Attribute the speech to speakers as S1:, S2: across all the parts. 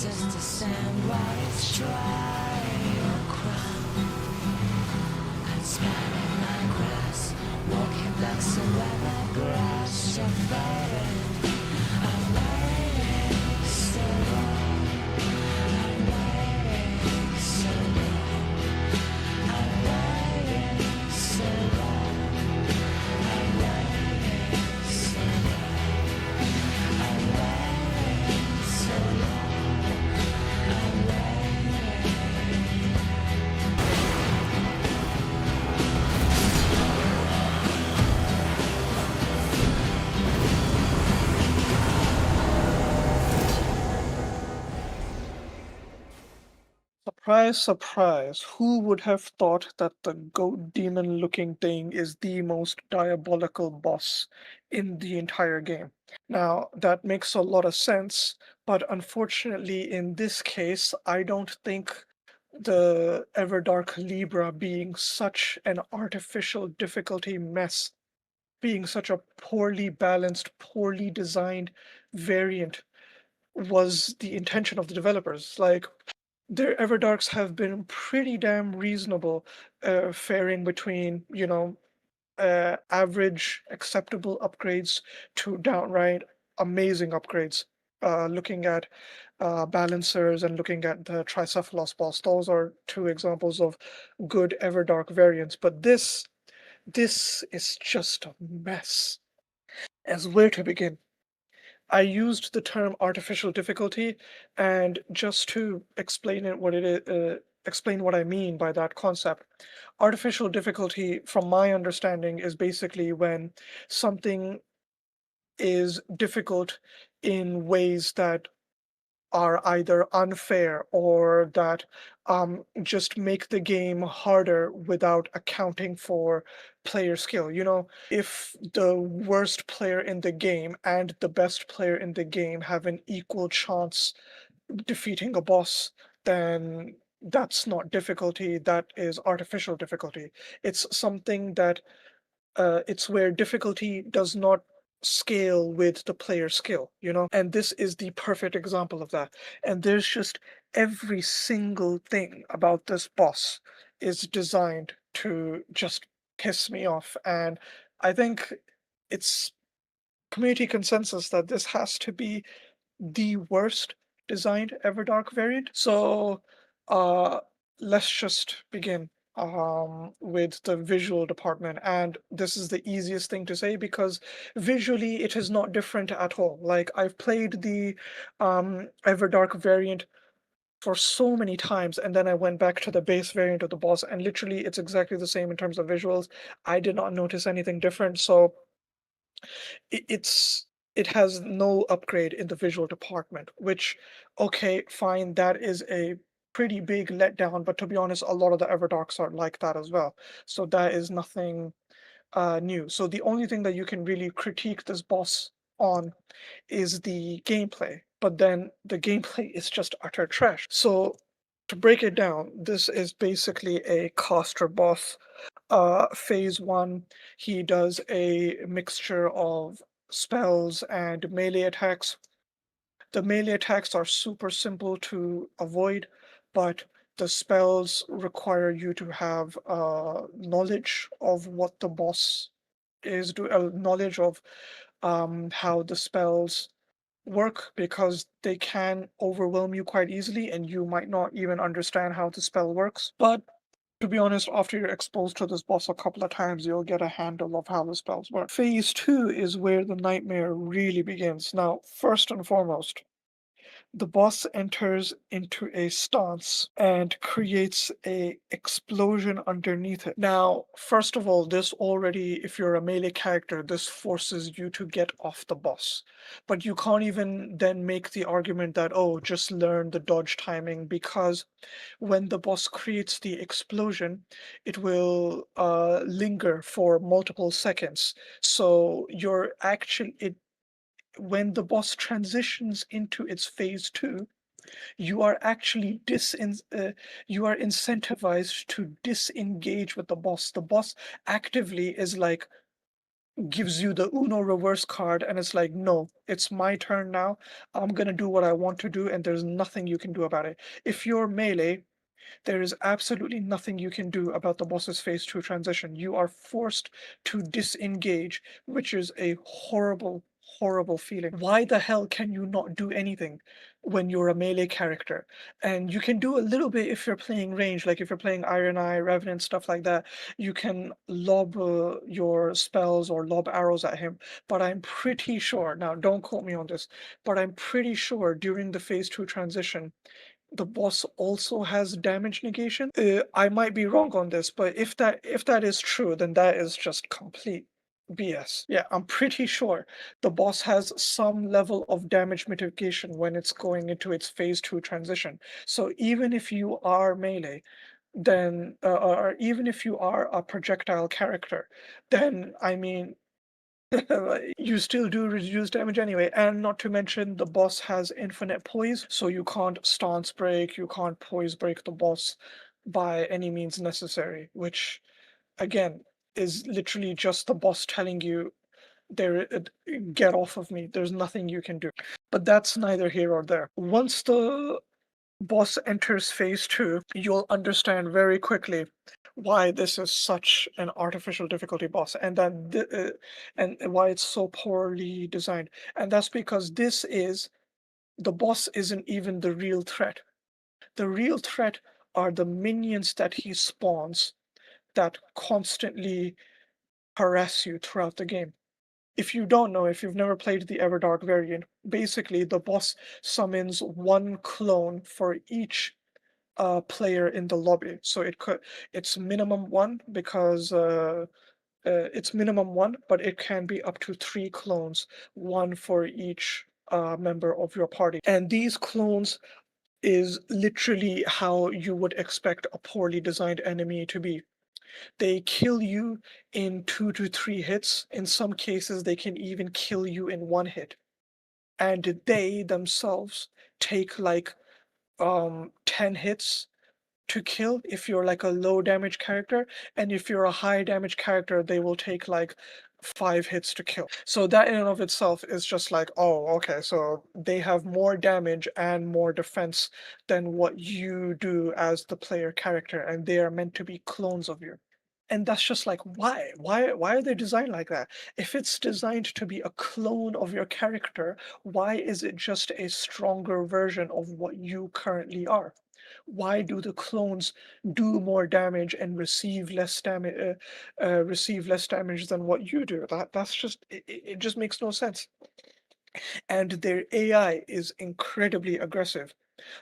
S1: just a sand while it's dry your crown. I'm smelling my grass, walking back so where my grass are fading. I'm waiting so long, I'm waiting so long, I'm waiting so long, I'm waiting so long, I'm waiting so long, I'm waiting.
S2: Surprise, surprise. Who would have thought that the goat demon looking thing is the most diabolical boss in the entire game? Now, that makes a lot of sense, but unfortunately, in this case, I don't think the Everdark Libra being such an artificial difficulty mess, being such a poorly balanced, poorly designed variant was the intention of the developers. Like, their Everdarks have been pretty damn reasonable, faring between, average, acceptable upgrades to downright amazing upgrades. Looking at balancers and looking at the Tricephalos boss, those are two examples of good Everdark variants. But this is just a mess. As where to begin? I used the term artificial difficulty, and just to explain it, what it is, explain what I mean by that concept. Artificial difficulty, from my understanding, is basically when something is difficult in ways that are either unfair or that just make the game harder without accounting for player skill. If the worst player in the game and the best player in the game have an equal chance defeating a boss, then that's not difficulty, that is artificial difficulty. It's something that it's where difficulty does not scale with the player skill, And this is the perfect example of that. And there's just every single thing about this boss is designed to just piss me off. And I think it's community consensus that this has to be the worst designed Everdark variant. So uh, let's just begin with the visual department. And this is the easiest thing to say because visually it is not different at all. Like, I've played the Everdark variant for so many times, and then I went back to the base variant of the boss, and literally it's exactly the same in terms of visuals. I did not notice anything different. So it has no upgrade in the visual department, which, okay, fine, that is a pretty big letdown, but to be honest, a lot of the Everdarks are like that as well. So that is nothing new. So the only thing that you can really critique this boss on is the gameplay, but then the gameplay is just utter trash. So to break it down, this is basically a caster boss. Phase 1, he does a mixture of spells and melee attacks. The melee attacks are super simple to avoid, but the spells require you to have knowledge of what the boss is knowledge of how the spells work, because they can overwhelm you quite easily and you might not even understand how the spell works. But to be honest, after you're exposed to this boss a couple of times, you'll get a handle of how the spells work. Phase 2 is where the nightmare really begins. Now, first and foremost, the boss enters into a stance and creates a explosion underneath it. Now, first of all, this already, if you're a melee character, this forces you to get off the boss. But you can't even then make the argument that, oh, just learn the dodge timing, because when the boss creates the explosion, it will linger for multiple seconds. So you're actually, when the boss transitions into its phase 2, you are actually you are incentivized to disengage with the boss. The boss actively is like, gives you the Uno reverse card, and it's like, no, it's my turn now. I'm gonna do what I want to do, and there's nothing you can do about it. If you're melee, there is absolutely nothing you can do about the boss's phase 2 transition. You are forced to disengage, which is a horrible, horrible feeling. Why the hell can you not do anything when you're a melee character? And you can do a little bit if you're playing range, like if you're playing Iron Eye, Revenant, stuff like that. You can lob your spells or lob arrows at him. But I'm pretty sure, now don't quote me on this, but I'm pretty sure during the phase 2 transition, the boss also has damage negation. I might be wrong on this, but if that is true, then that is just complete BS. Yeah, I'm pretty sure the boss has some level of damage mitigation when it's going into its phase 2 transition. So even if you are melee, then or even if you are a projectile character, then I mean you still do reduce damage anyway, and not to mention the boss has infinite poise, so you can't stance break, you can't poise break the boss by any means necessary, which again is literally just the boss telling you there get off of me, there's nothing you can do. But that's neither here or there. Once the boss enters phase 2, you'll understand very quickly why this is such an artificial difficulty boss, and and why it's so poorly designed. And that's because the boss isn't even the real threat. The real threat are the minions that he spawns that constantly harass you throughout the game. If you don't know, if you've never played the Everdark variant, basically the boss summons one clone for each player in the lobby. So it's minimum one because it's minimum one, but it can be up to 3 clones, one for each member of your party. And these clones is literally how you would expect a poorly designed enemy to be. They kill you in 2 to 3 hits. In some cases, they can even kill you in 1 hit. And they themselves take like 10 hits to kill if you're like a low damage character, and if you're a high damage character, they will take like 5 hits to kill. So that in and of itself is just like, oh, okay, so they have more damage and more defense than what you do as the player character, and they are meant to be clones of you. And that's just like, why are they designed like that? If it's designed to be a clone of your character, why is it just a stronger version of what you currently are? Why do the clones do more damage and receive less damage than what you do? That's just it just makes no sense. And their AI is incredibly aggressive.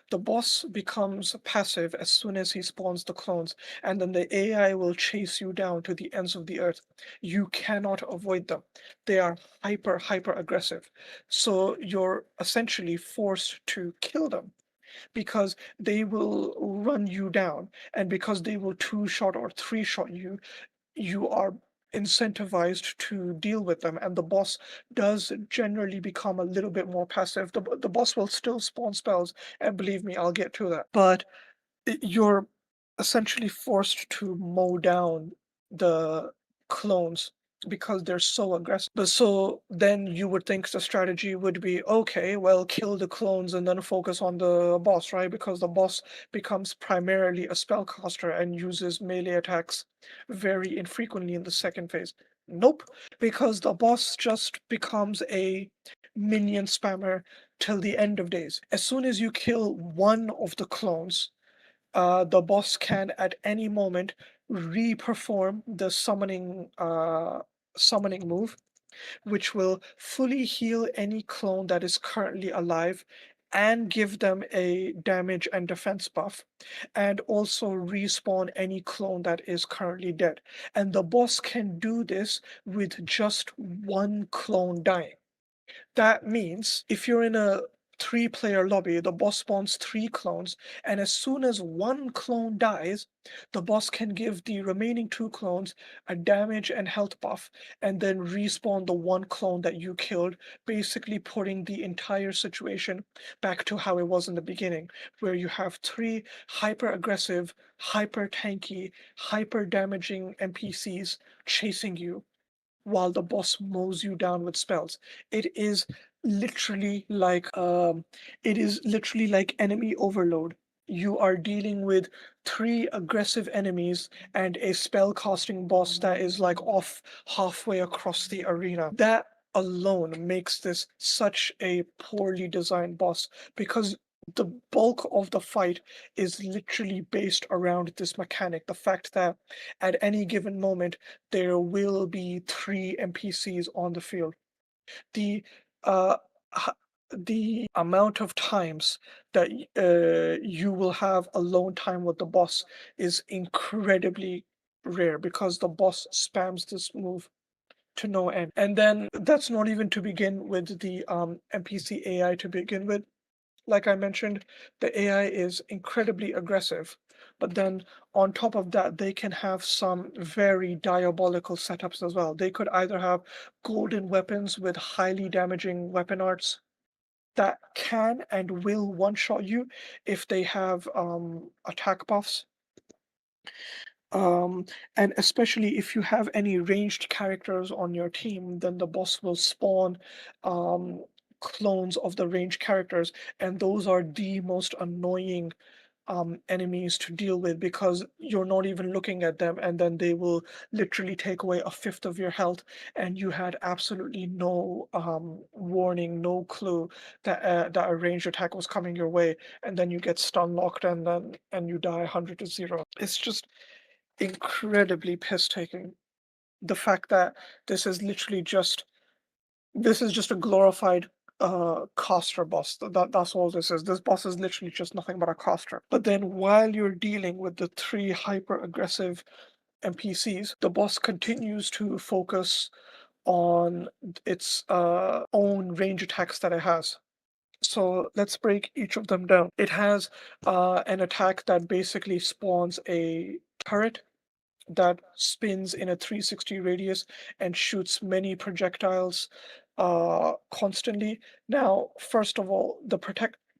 S2: The boss becomes passive as soon as he spawns the clones, and then the AI will chase you down to the ends of the earth. You cannot avoid them. They are hyper aggressive. So you're essentially forced to kill them because they will run you down, and because they will 2 shot or 3 shot you, you are incentivized to deal with them, and the boss does generally become a little bit more passive. The boss will still spawn spells, and believe me, I'll get to that, but you're essentially forced to mow down the clones because they're so aggressive. But so then you would think the strategy would be, okay, well, kill the clones and then focus on the boss, right? Because the boss becomes primarily a spellcaster and uses melee attacks very infrequently in the second phase. Nope, because the boss just becomes a minion spammer till the end of days. As soon as you kill one of the clones, the boss can at any moment re-perform the summoning move, which will fully heal any clone that is currently alive and give them a damage and defense buff, and also respawn any clone that is currently dead. And the boss can do this with just one clone dying. That means if you're in a 3 player lobby, the boss spawns 3 clones, and as soon as one clone dies, the boss can give the remaining 2 clones a damage and health buff, and then respawn the one clone that you killed, basically putting the entire situation back to how it was in the beginning, where you have 3 hyper aggressive, hyper tanky, hyper damaging NPCs chasing you while the boss mows you down with spells. It is literally like enemy overload. You are dealing with three aggressive enemies and a spell casting boss that is like off halfway across the arena. That alone makes this such a poorly designed boss, because the bulk of the fight is literally based around this mechanic. The fact that at any given moment there will be three NPCs on the field. The uh, h- the amount of times that you will have alone time with the boss is incredibly rare, because the boss spams this move to no end. And then that's not even to begin with the NPC AI to begin with. Like I mentioned, the AI is incredibly aggressive, but then on top of that, they can have some very diabolical setups as well. They could either have golden weapons with highly damaging weapon arts that can and will one-shot you if they have attack buffs. Um, and especially if you have any ranged characters on your team, then the boss will spawn um, clones of the ranged characters, and those are the most annoying enemies to deal with, because you're not even looking at them, and then they will literally take away a fifth of your health, and you had absolutely no warning, no clue that a ranged attack was coming your way, and then you get stun locked, and you die 100 to 0. It's just incredibly piss taking. The fact that this is literally just this is just a glorified caster boss. That's all this is. This boss is literally just nothing but a caster. But then while you're dealing with the three hyper aggressive NPCs, the boss continues to focus on its own range attacks that it has. So let's break each of them down. It has an attack that basically spawns a turret that spins in a 360 radius and shoots many projectiles constantly. Now, first of all, the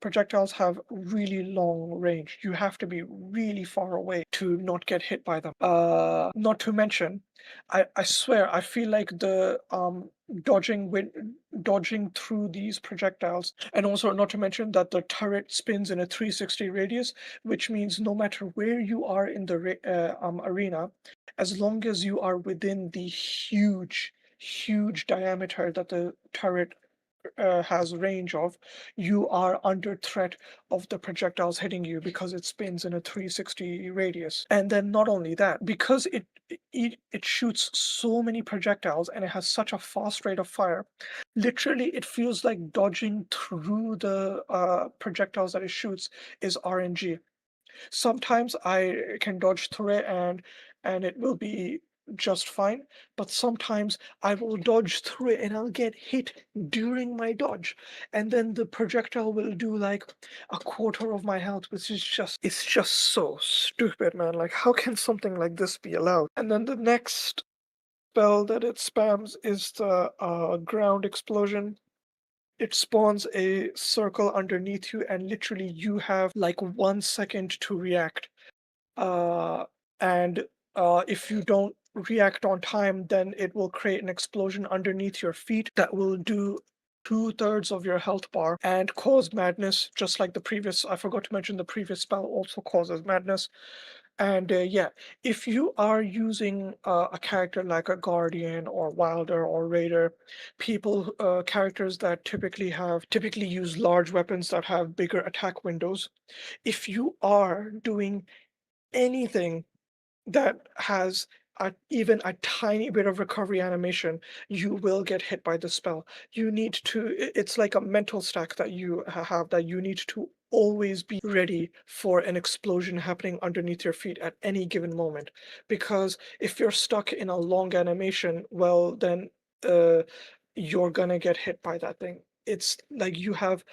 S2: projectiles have really long range. You have to be really far away to not get hit by them. Not to mention, I swear, I feel like the dodging through these projectiles, and also not to mention that the turret spins in a 360 radius, which means no matter where you are in the arena, as long as you are within the huge diameter that the turret has range of, you are under threat of the projectiles hitting you, because it spins in a 360 radius. And then not only that, because it shoots so many projectiles and it has such a fast rate of fire, literally it feels like dodging through the projectiles that it shoots is RNG. Sometimes I can dodge through it and it will be just fine, but sometimes I will dodge through it and I'll get hit during my dodge, and then the projectile will do like a quarter of my health, which is just it's just so stupid, man. Like, how can something like this be allowed? And then the next spell that it spams is the ground explosion. It spawns a circle underneath you, and literally you have like 1 second to react. Uh, and if you don't react on time, then it will create an explosion underneath your feet that will do two-thirds of your health bar and cause madness, just like the previous. I forgot to mention the previous spell also causes madness. And yeah, if you are using a character like a Guardian or Wilder or Raider, characters that typically use large weapons that have bigger attack windows, if you are doing anything that has even a tiny bit of recovery animation, you will get hit by the spell. You need to, it's like a mental stack that you have, that you need to always be ready for an explosion happening underneath your feet at any given moment. Because if you're stuck in a long animation, well, then uh, you're gonna get hit by that thing. It's like you have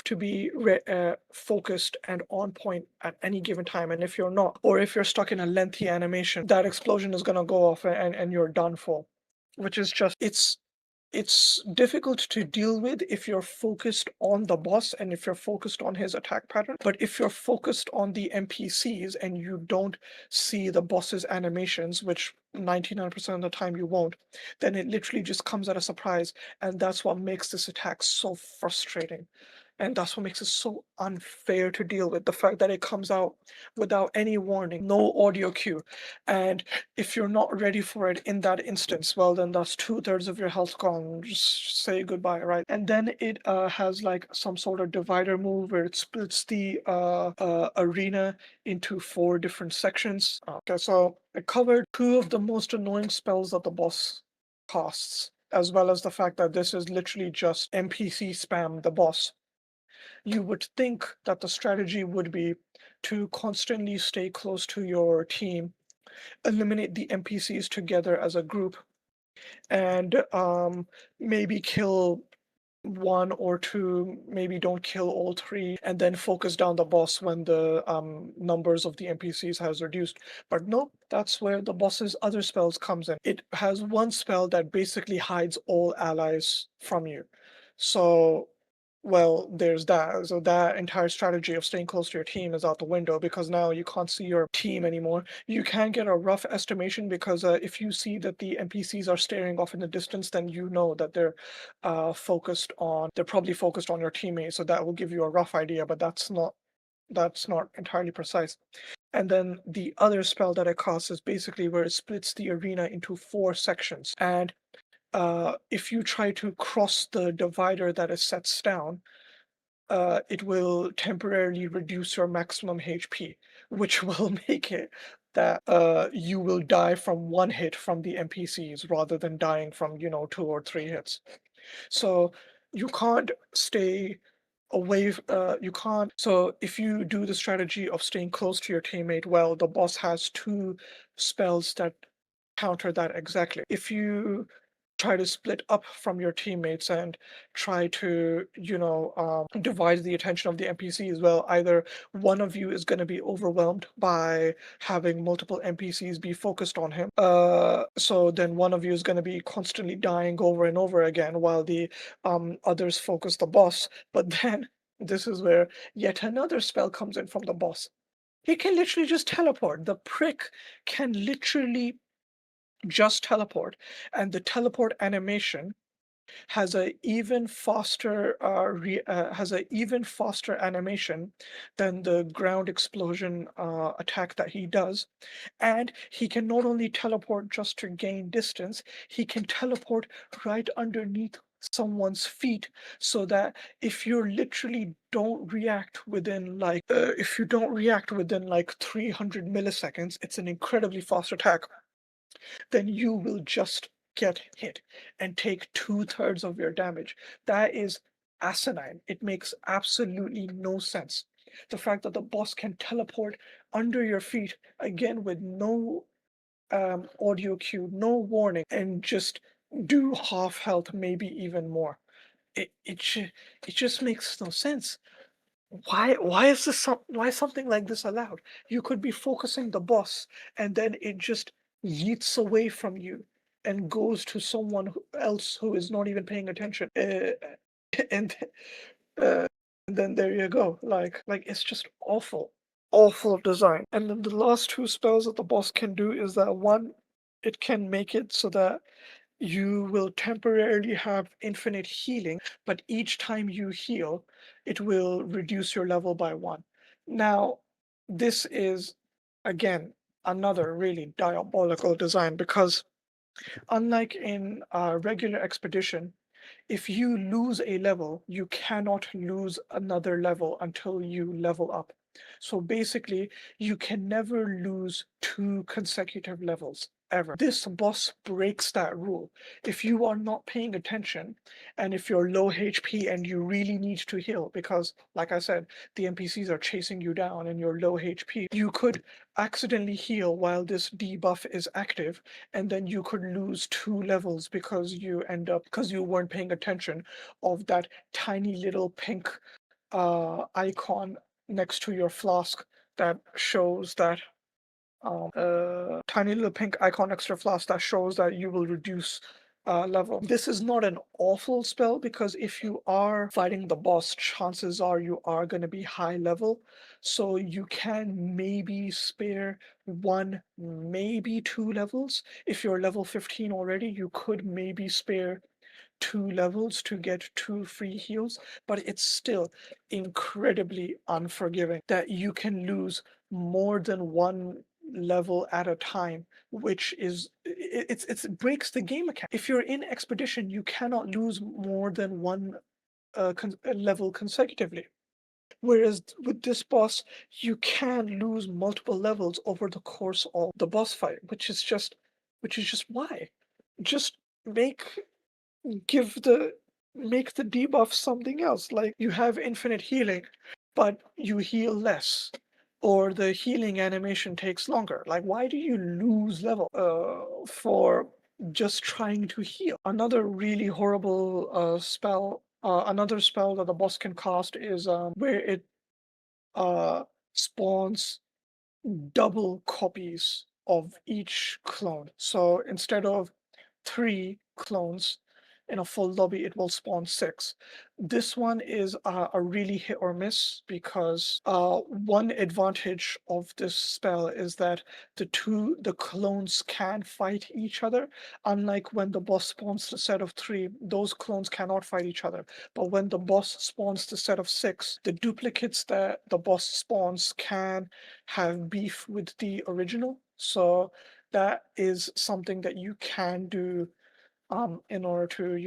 S2: to be focused and on point at any given time, and if you're not, or if you're stuck in a lengthy animation, that explosion is going to go off, and you're done for, which is just it's it's difficult to deal with if you're focused on the boss and if you're focused on his attack pattern. But if you're focused on the NPCs and you don't see the boss's animations, which 99% of the time you won't, then it literally just comes at a surprise. And that's what makes this attack so frustrating. And that's what makes it so unfair to deal with. The fact that it comes out without any warning, no audio cue. And if you're not ready for it in that instance, well, then that's 2/3 of your health gone. Just say goodbye, right? And then it has like some sort of divider move where it splits the arena into 4 different sections. Okay, so it covered 2 of the most annoying spells that the boss casts, as well as the fact that this is literally just NPC spam the boss. You would think that the strategy would be to constantly stay close to your team, eliminate the NPCs together as a group, and maybe kill 1 or 2, maybe don't kill all 3, and then focus down the boss when the numbers of the NPCs has reduced. But nope, that's where the boss's other spells comes in. It has 1 spell that basically hides all allies from you. So well, there's that. So that entire strategy of staying close to your team is out the window because now you can't see your team anymore. You can get a rough estimation because if you see that the NPCs are staring off in the distance, then you know that they're they're probably focused on your teammate. So that will give you a rough idea, but that's not entirely precise. And then the other spell that it casts is basically where it splits the arena into 4 sections. And if you try to cross the divider that it sets down, it will temporarily reduce your maximum HP, which will make it that you will die from 1 hit from the NPCs rather than dying from, 2 or 3 hits. So you can't stay away, you can't. So if you do the strategy of staying close to your teammate, well, the boss has 2 spells that counter that exactly. If you try to split up from your teammates and try to, divide the attention of the NPC as well. Either one of you is going to be overwhelmed by having multiple NPCs be focused on him. So then one of you is going to be constantly dying over and over again while the others focus the boss. But then this is where yet another spell comes in from the boss. He can literally just teleport. The prick can literally just teleport, and the teleport animation has a even faster animation than the ground explosion attack that he does. And he can not only teleport just to gain distance, he can teleport right underneath someone's feet, so that if you literally don't react within if you don't react within like 300 milliseconds, it's an incredibly fast attack, then you will just get hit and take 2/3 of your damage. That is asinine. It makes absolutely no sense. The fact that the boss can teleport under your feet again with no audio cue, no warning, and just do half health, maybe even more. It just makes no sense. Why is something like this allowed? You could be focusing the boss and then it just yeets away from you and goes to someone else who is not even paying attention. And uh, and then there you go. Like it's just awful design. And then the last 2 spells that the boss can do is that one, it can make it so that you will temporarily have infinite healing, but each time you heal, it will reduce your level by 1. Now, this is, again, another really diabolical design because, unlike in regular expedition, if you lose a level, you cannot lose another level until you level up. So basically, you can never lose 2 consecutive levels ever. This boss breaks that rule. If you are not paying attention, and if you're low HP and you really need to heal, because like I said, the NPCs are chasing you down and you're low HP, you could accidentally heal while this debuff is active, and then you could lose 2 levels because you weren't paying attention of that tiny little pink icon next to your flask that shows that tiny little pink icon next to your flask that shows that you will reduce level. This is not an awful spell because if you are fighting the boss, chances are you are going to be high level. So you can maybe spare one, maybe two levels. If you're level 15 already, you could maybe spare two levels to get two free heals, but it's still incredibly unforgiving that you can lose more than one level at a time, which is it breaks the game mechanic. If you're in expedition, you cannot lose more than one level consecutively. Whereas with this boss, you can lose multiple levels over the course of the boss fight, which is just why. Just make give the make the debuff something else. Like you have infinite healing, but you heal less. Or the healing animation takes longer. Like why do you lose level for just trying to heal? Another really horrible spell, another spell that the boss can cast is where it uh, spawns double copies of each clone. So instead of 3 clones in a full lobby, it will spawn 6. This one is a really hit or miss because one advantage of this spell is that the clones can fight each other. Unlike when the boss spawns the set of 3, those clones cannot fight each other. But when the boss spawns the set of 6, the duplicates that the boss spawns can have beef with the original. So that is something that you can do in order to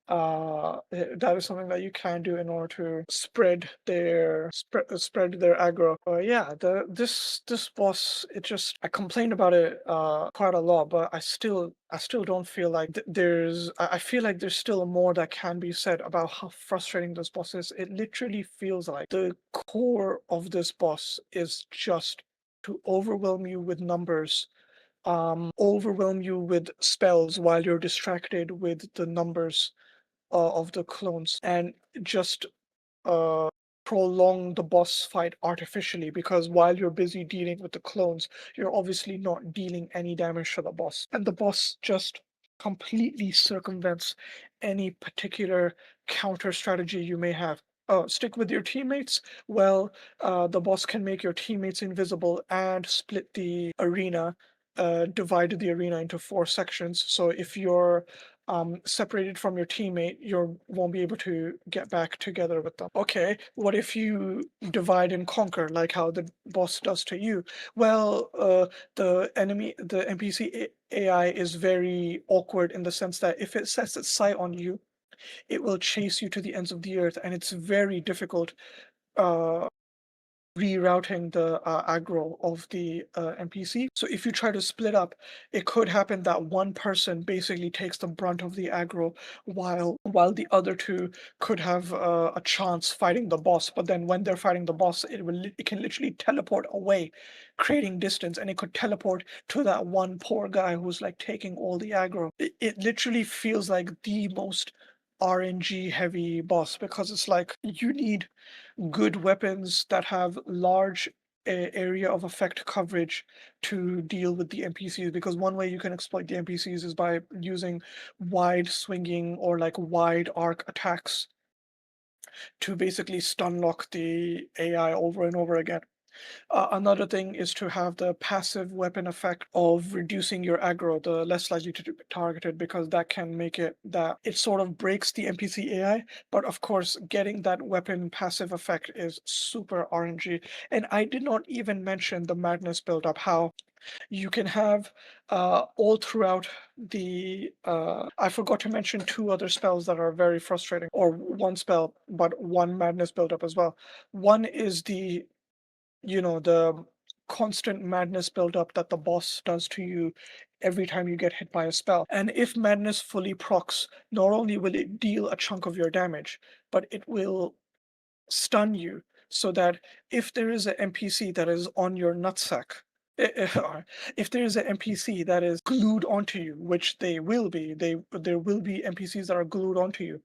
S2: that is something that you can do in order to spread their aggro. Yeah, this boss, I complained about it quite a lot, but I still don't feel like I feel like there's still more that can be said about how frustrating this boss is. It literally feels like the core of this boss is just to overwhelm you with numbers, overwhelm you with spells while you're distracted with the numbers of the clones, and just uh, prolong the boss fight artificially, because while you're busy dealing with the clones, you're obviously not dealing any damage to the boss. And the boss just completely circumvents any particular counter strategy you may have. Stick with your teammates. Well, the boss can make your teammates invisible and split the arena, divide the arena into 4 sections. So if you're separated from your teammate, you won't be able to get back together with them. Okay, what if you divide and conquer, like how the boss does to you? Well, the NPC AI is very awkward in the sense that if it sets its sight on you, it will chase you to the ends of the earth, and it's very difficult uh, rerouting the aggro of the NPC. So if you try to split up, it could happen that one person basically takes the brunt of the aggro, while the other two could have a chance fighting the boss. But then when they're fighting the boss, it can literally teleport away, creating distance, and it could teleport to that one poor guy who's like taking all the aggro. It literally feels like the most RNG heavy boss, because it's like you need good weapons that have large area of effect coverage to deal with the NPCs, because one way you can exploit the NPCs is by using wide swinging or like wide arc attacks to basically stun lock the AI over and over again. Another thing is to have the passive weapon effect of reducing your aggro, the less likely to be targeted, because that can make it that it sort of breaks the NPC AI. But of course, getting that weapon passive effect is super RNG. And I did not even mention the madness buildup, how you can have all throughout the. I forgot to mention 2 other spells that are very frustrating, or one spell, but one madness buildup as well. One is the constant madness buildup that the boss does to you every time you get hit by a spell. And if madness fully procs, not only will it deal a chunk of your damage, but it will stun you, so that if there is an NPC that is on your nutsack, if there is an NPC that is glued onto you, which they will be, there will be NPCs that are glued onto you,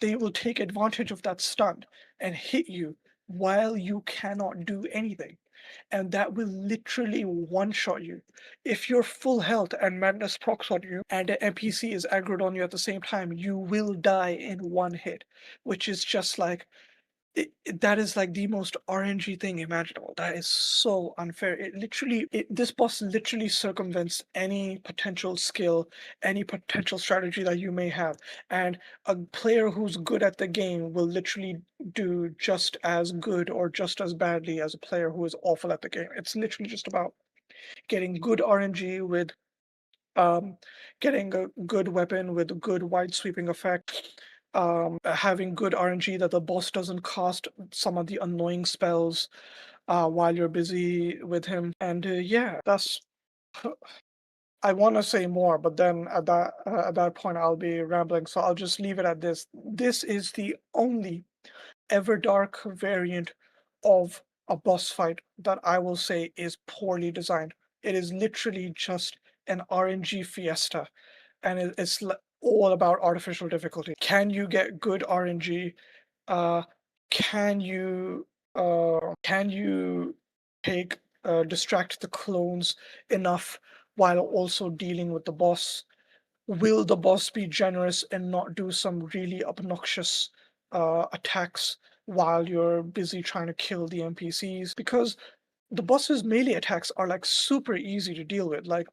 S2: they will take advantage of that stun and hit you while you cannot do anything. and that will literally one-shot you. If you're full health and madness procs on you and an NPC is aggroed on you at the same time, you will die in one hit, which is just like that is like the most RNG thing imaginable. That is so unfair. This boss literally circumvents any potential skill, any potential strategy that you may have. And a player who's good at the game will literally do just as good or just as badly as a player who is awful at the game. It's literally just about getting good RNG with um, getting a good weapon with a good wide sweeping effect, having good RNG that the boss doesn't cast some of the annoying spells while you're busy with him. And yeah, that's. I want to say more, but then at that point I'll be rambling, so I'll just leave it at this. This is the only Everdark variant of a boss fight that I will say is poorly designed. It is literally just an RNG fiesta, and all about artificial difficulty. Can you get good RNG? Uh, can you can you take distract the clones enough while also dealing with the boss? Will the boss be generous and not do some really obnoxious attacks while you're busy trying to kill the NPCs? Because the boss's melee attacks are like super easy to deal with. Like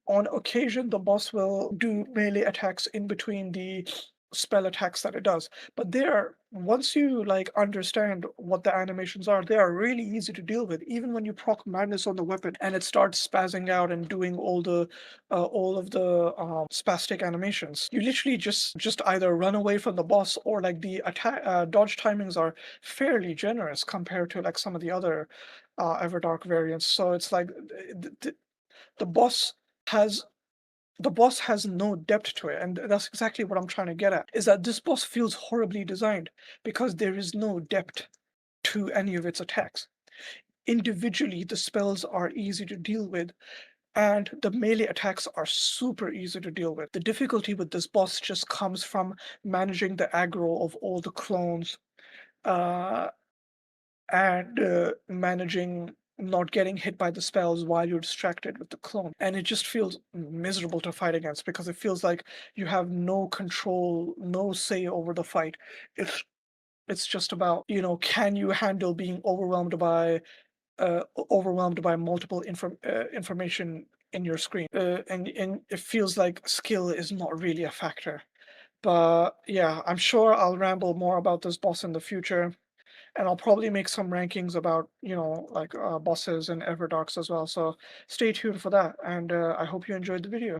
S2: on occasion, the boss will do melee attacks in between the spell attacks that it does. But they are, once you like understand what the animations are, they are really easy to deal with. Even when you proc madness on the weapon and it starts spazzing out and doing all of the spastic animations, you literally just either run away from the boss, or like the attack dodge timings are fairly generous compared to like some of the other Everdark variants. So it's like the boss has the boss has no depth to it, and that's exactly what I'm trying to get at, is that this boss feels horribly designed because there is no depth to any of its attacks. Individually, the spells are easy to deal with, and the melee attacks are super easy to deal with. The difficulty with this boss just comes from managing the aggro of all the clones, uh, and managing not getting hit by the spells while you're distracted with the clone. And it just feels miserable to fight against because it feels like you have no control, no say over the fight. It's it's just about, can you handle being overwhelmed by multiple information in your screen? And it feels like skill is not really a factor. But yeah, I'm sure I'll ramble more about this boss in the future, and I'll probably make some rankings about, like bosses and Everdarks as well. So stay tuned for that, and I hope you enjoyed the video.